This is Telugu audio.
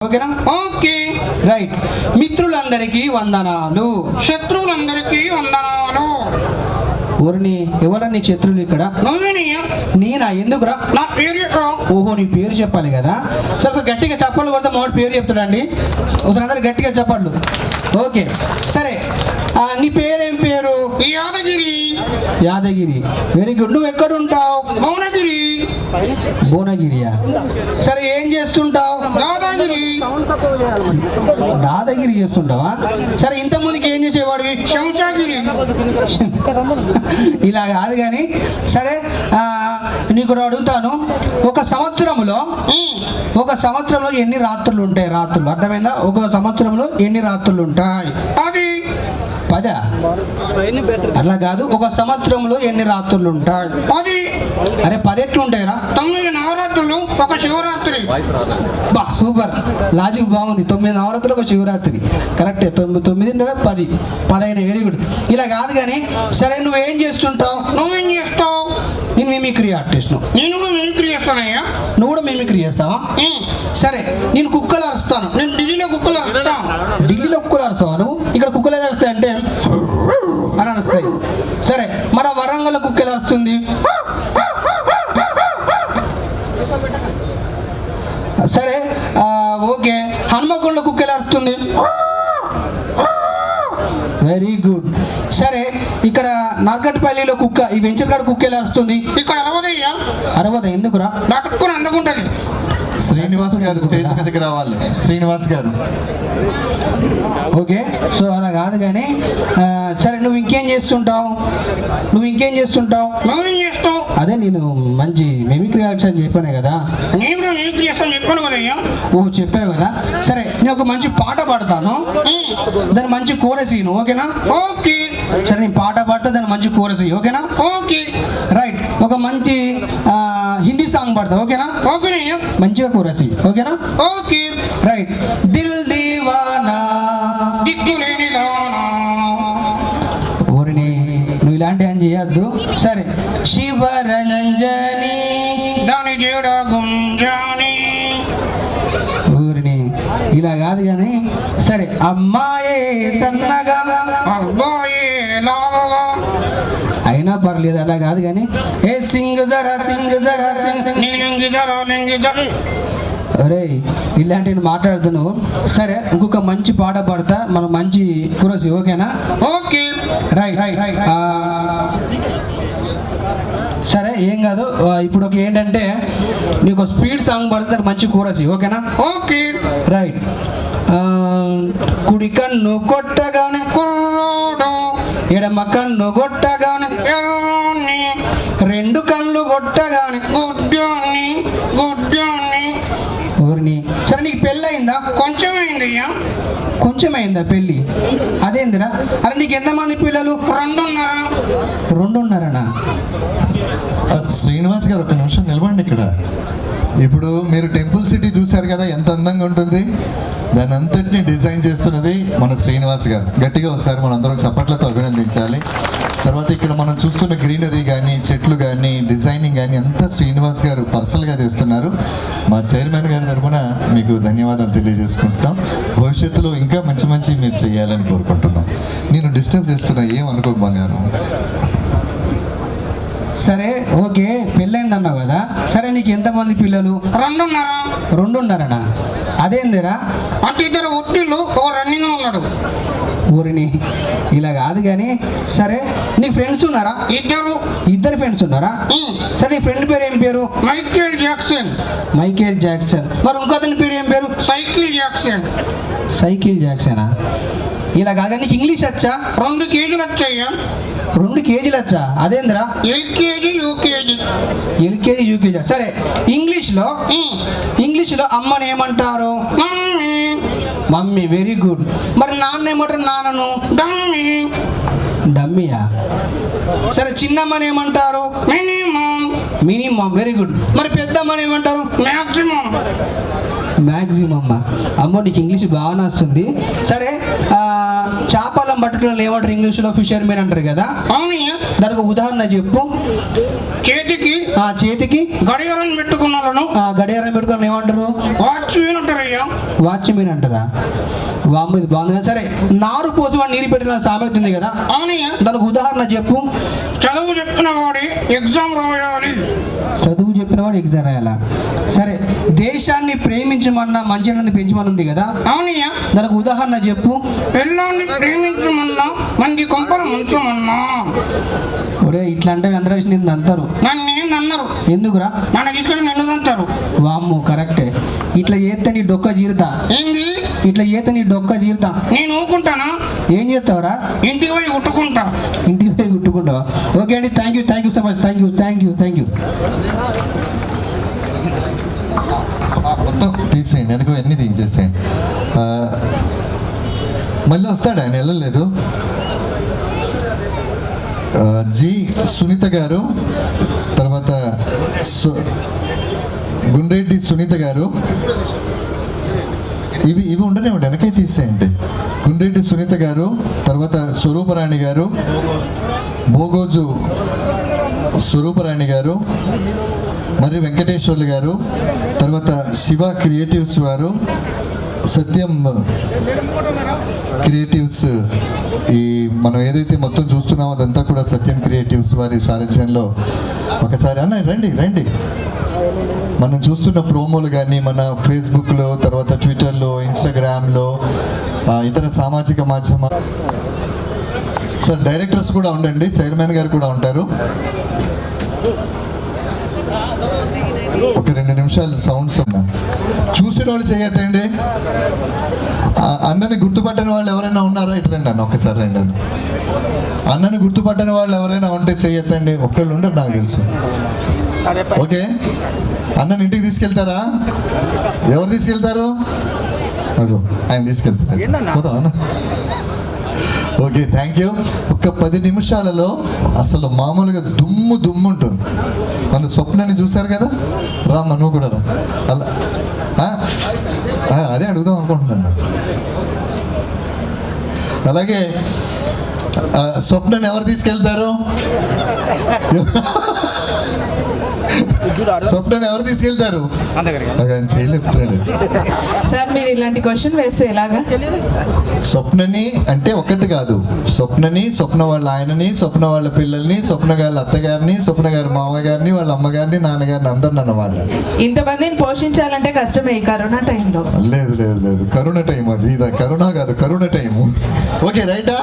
ఓకేనా? Okay right. మిత్రులందరికీ వందనాలు, శత్రువులందరికీ వందనాలు. ఎవరని శత్రువులు ఇక్కడ? నేనా? ఎందుకురా? నా పేరు ఓహో, నీ పేరు చెప్పాలి కదా. సరే గట్టిగా చెప్పండి కొడితే మామిడి పేరు చెప్తాడండి. ఒకసారి అందరు గట్టిగా చెప్పండు. ఓకే సరే, నీ పేరేం పేరు? యాదగిరి. Yadagiri, very good. నువ్వు ఎక్కడ ఉంటావు? భువనగిరి. భువనగిరియా? సరే, ఏం చేస్తుంటావు? దాదాగిరి. దాదాగిరి చేస్తుంటావా? సరే, ఇంత ముందుకి ఏం చేసేవాడివి? శంషాగిరి. ఇలా కాదు కానీ సరే, నీకు అడుగుతాను. ఒక సంవత్సరంలో ఎన్ని రాత్రులు ఉంటాయి? రాత్రులు అర్థమైందా? ఒక సంవత్సరంలో ఎన్ని రాత్రులు ఉంటాయి? 10. అట్లా కాదు, ఒక సంవత్సరంలో ఎన్ని రాత్రులు ఉంటాయి? 10. అరే 10 ఎట్లు ఉంటాయిరా? 9 నవరాత్రులు, ఒక శివరాత్రి. బా సూపర్, లాజిక్ బాగుంది. 9 నవరాత్రులు, ఒక శివరాత్రి. కరెక్టే. 9 10 10 వెరీ గుడ్. ఇలా కాదు కానీ సరే, నువ్వేం చేస్తుంటావు? నువ్వేం చేస్తావు? నేను మిమిక్రీ ఆర్టిస్ట్. నేను కూడా మిమిక్రీ చేస్తానయ్యా. నువ్వు కూడా మిమిక్రీ చేస్తావా? సరే, నేను కుక్కలు అరుస్తాను. నేను ఢిల్లీలో కుక్కలు అరుస్తాను. ఢిల్లీలో కుక్కలు అరుస్తావా నువ్వు? ఇక్కడ కుక్కలు ఏది అరుస్తాయి అంటే అని అరుస్తాయి. సరే, మరి వరంగల్ కుక్క ఎలా అరుస్తుంది? సరే ఓకే, హనుమకొండ కుక్క ఎలా అరుస్తుంది? Very good. సరే, ఇక్కడ నార్కట్పల్లిలో కుక్క, ఈ వెంచర్గాడ కుక్క ఎలా వస్తుంది? ఇక్కడ అరవదయ్యా. అరవదా? ఎందుకురా? నాటుకుని అందుకుంటది. శ్రీనివాస్ గారు స్టేజ్ మీదకి రావాలి. శ్రీనివాస్ గారు. ఓకే, సో అలా కాదు కానీ సరే, నువ్వు ఇంకేం చేస్తుంటావు? నువ్వేం చేస్తావు? అదే నేను మంచి మిమిక్రీ ఆర్టిస్ట్ అని చెప్పాను కదా. నేను కూడా మిమిక్రీ చేస్తాను చెప్పాను కదయ్యా. ఓ చెప్పావు కదా. సరే, నేను ఒక మంచి పాట పాడతాను, దాని మంచి కోరస్ ఇయ్యను. ఓకేనా? ఓకే. సరే, నేను పాట పాడతా, దాని మంచి కోరస్ ఇయ్యి. ఓకేనా? Okay right. ఒక మంచి హిందీ సాంగ్ పాడతా. ఓకేనా? ఓకే. మంచిగా కోరస్ ఇయ్యి. ఓకేనా? ఓకే. రైట్. దిల్ దీవానా, దిక్కులేని దానా. ఊరిని నువ్వు ఇలాంటి అని చేయొద్దు. సరే, శివరంజని, దాని జడ గుంజాని. ఊరిని ఇలా కాదు కానీ సరే, అమ్మాయే సన్నగా, అబ్బాయి లావగా. అయినా పర్లేదు, అలా కాదు కానీ ఏ సింగ్ జరా సింగ్ జరా సింగ్. నింగి జర నింగి జర. అరే ఇలాంటివి మాట్లాడుతున్నావు. సరే, ఇంకొక మంచి పాట పాడతా, మనం మంచి కురసి. ఓకేనా? ఓకే. రైట్. సరే, ఏం కాదు. ఇప్పుడు ఒక ఏంటంటే నీకు స్పీడ్ సాంగ్ పడితే మంచి కూరసి. ఓకేనా? ఓకే. రైట్. కుడి కన్ను కొట్టగానే కుర్రోడు, ఎడమ కన్ను కొట్టగానే ఎర్రోని, రెండు కళ్ళు కొట్టగానే గుడ్డోని గుడ్డోని. ఊరిని. సరే, నీకు పెళ్ళి అయిందా? కొంచెం అయిందయ్యా. కొంచెం అయిందా పెళ్ళి? అదేందిరా? అరే నీకు ఎంతమంది పిల్లలు? 2.5. 2.5నా? శ్రీనివాస్ గారు ఒక నిమిషం నిలబండి ఇక్కడ. ఇప్పుడు మీరు టెంపుల్ సిటీ చూశారు కదా, ఎంత అందంగా ఉంటుంది. దాని అంతటిని డిజైన్ చేస్తున్నది మన శ్రీనివాస్ గారు. గట్టిగా ఒకసారి మనం అందరం చప్పట్లతో అభినందించాలి. తర్వాత ఇక్కడ మనం చూస్తున్న గ్రీనరీ కానీ, చెట్లు కానీ, డిజైనింగ్ కానీ అంతా శ్రీనివాస్ గారు పర్సనల్గా చేస్తున్నారు. మా చైర్మన్ గారి తరఫున మీకు ధన్యవాదాలు తెలియజేసుకుంటున్నాం. భవిష్యత్తులో ఇంకా మంచి మంచి మీరు చేయాలని కోరుకుంటున్నాం. నేను డిస్టర్బ్ చేస్తున్నా, ఏమనుకోకు బంగారం. సరే ఓకే, పెళ్ళైందన్నావు కదా. సరే, నీకు ఎంతమంది పిల్లలు? 2.5. 2.5నా? అదేందిరా? అంటే 2 ఒట్టిళ్ళు, ఒక రన్నింగ్ ఉన్నాడు. ఊరిని ఇలా కాదు కానీ సరే, నీకు ఫ్రెండ్స్ ఉన్నారా? 2. ఇద్దరు ఫ్రెండ్స్ ఉన్నారా? సరే, నీ ఫ్రెండ్ పేరు ఏం పేరు? Michael Jackson. Michael Jackson. మరి ఇంకో అతని పేరు ఏం పేరు? Cycle Jackson. సైకిల్ జాక్సనా? ఇలా కాదు. నీకు ఇంగ్లీష్ వచ్చా? 2 కేజీలు వచ్చాయ్యా. 2 కేజీలు వచ్చా? అదేందిరా? LKG UKG. LKG UKG. సరే, ఇంగ్లీష్లో అమ్మని ఏమంటారు? మమ్మీ. మమ్మీ. Very good. మరి నాన్న ఏమంటారు? నాన్నను డమ్మీ. డమ్మీయా? సరే, చిన్నమ్మని ఏమంటారు? మినిమం. మినిమం. Very good. మరి పెద్దమ్మని ఏమంటారు? మ్యాక్సిమం. మ్యాక్సిమమ్. అమ్మో, నీకు ఇంగ్లీష్ బాగానే వస్తుంది. సరే, చేపలను పట్టుకున్న ఏమంటారు ఇంగ్లీష్లో ఫిషర్మెన్ అంటారు కదా, అవునయ్యా. దానికి ఉదాహరణ చెప్పు. చేతికి చేతికి గడియారం పెట్టుకున్న వాళ్ళను గడియారం పెట్టుకుని ఏమంటారు? వాచ్మెన్ అంటారయ్యా. వాచ్మెన్ అంటారా? వామ్మ ఇది బాగుంది కదా. సరే, నారు పోసి వాడు నీరు పెట్టిన సామెత ఉంది కదా, అవునయ్యా. దానికి ఉదాహరణ చెప్పు. చదువు చెప్పిన వాడి ఎగ్జామ్ రాయాలి. చదువు చెప్పిన వాడు ఎగ్జామ్ రాయాలా? సరే, దేశాన్ని ప్రేమించమన్నా మంచిని పెంచమని ఉంది కదా, అవునయ్యా. దానికి ఉదాహరణ చెప్పు. పిల్లాన్ని ప్రేమించమన్నా మంది కొంపలు ముంచమన్నా. ఒరే ఇట్లా అంటే అందరూ నిన్ను అంటారు. నన్ను అన్నారు. ఎందుకురా? నన్ను తీసుకొని నిన్ను అంటారు. వామ్ము కరెక్టే. ఇట్లా చేస్తే నీ డొక్క జీరుతా. ఏంది? ఇట్లా చేస్తే నీ డొక్క జీరుతా. నేను ఊరుకుంటానా? ఏం చేస్తావురా? ఇంటికి పోయి కుట్టుకుంటా. ఇంటికి పోయి కుట్టుకుంటావా? ఓకే అండి, thank you so much. Thank you. మొత్తం తీసేయండి, వెనక అన్ని తీసేసేయండి. మళ్ళీ వస్తాడు ఆయన, వెళ్ళలేదు. జి సునీత గారు, తర్వాత గుండ్రెడ్డి సునీత గారు. ఇవి ఉండనే వెనకే తీసేయండి. గుండ్రెడ్డి సునీత గారు, తర్వాత స్వరూపరాణి గారు, భోగోజు స్వరూపరాణి గారు, మరి వెంకటేశ్వర్లు గారు, తర్వాత శివ క్రియేటివ్స్ వారు, సత్యం క్రియేటివ్స్. ఈ మనం ఏదైతే మొత్తం చూస్తున్నామో అదంతా కూడా సత్యం క్రియేటివ్స్ వారి సారథ్యంలో. ఒకసారి అన్న రండి. మనం చూస్తున్న ప్రోమోలు కానీ మన ఫేస్బుక్లో, తర్వాత ట్విట్టర్లో, ఇన్స్టాగ్రామ్లో, ఇతర సామాజిక మాధ్యమ సార్ డైరెక్టర్స్ కూడా ఉండండి, చైర్మన్ గారు కూడా ఉంటారు. ఒక 2 నిమిషాలు సౌండ్స్ ఉన్నా చూసిన వాళ్ళు చేయొద్దండి. అన్నని గుర్తుపట్టని వాళ్ళు ఎవరైనా ఉన్నారా? ఇటు రండి అన్న, ఒకసారి రండి అన్న. అన్నని గుర్తుపట్టని వాళ్ళు ఎవరైనా ఉంటే చేయొద్దండి. ఒక్కళ్ళు ఉండరు నాకు తెలుసు. ఓకే, అన్నని ఇంటికి తీసుకెళ్తారా? ఎవరు తీసుకెళ్తారు? ఆయన తీసుకెళ్తారు. అన్న ఓకే, థ్యాంక్ యూ. ఒక 10 నిమిషాలలో అసలు మామూలుగా దుమ్ము ఉంటుంది. మన స్వప్నాన్ని చూశారు కదా, రామ్మ నువ్వు కూడా రా. అలా అదే అడుగుదాం అనుకుంటున్నాను. అలాగే స్వప్నాన్ని ఎవరు తీసుకెళ్తారు? స్వప్నాన్ని ఎవరు తీసుకెళ్తారు? సార్ మీరు ఇలాంటి క్వశ్చన్ వేస్తే ఎలాగా? స్వప్నని అంటే ఒకటి కాదు, స్వప్నని, స్వప్న వాళ్ళ ఆయనని, స్వప్న వాళ్ళ పిల్లల్ని, స్వప్న గారి అత్తగారిని, స్వప్న గారి మామగారిని, వాళ్ళ అమ్మగారిని, నాన్నగారిని అందరిని అన్నమాట. ఇంతమందిని పోషించాలంటే కష్టమే ఈ కరోనా టైంలో. లేదు కరోనా టైం అది, కరోనా కాదు, కరోనా టైము. ఓకే రైటా?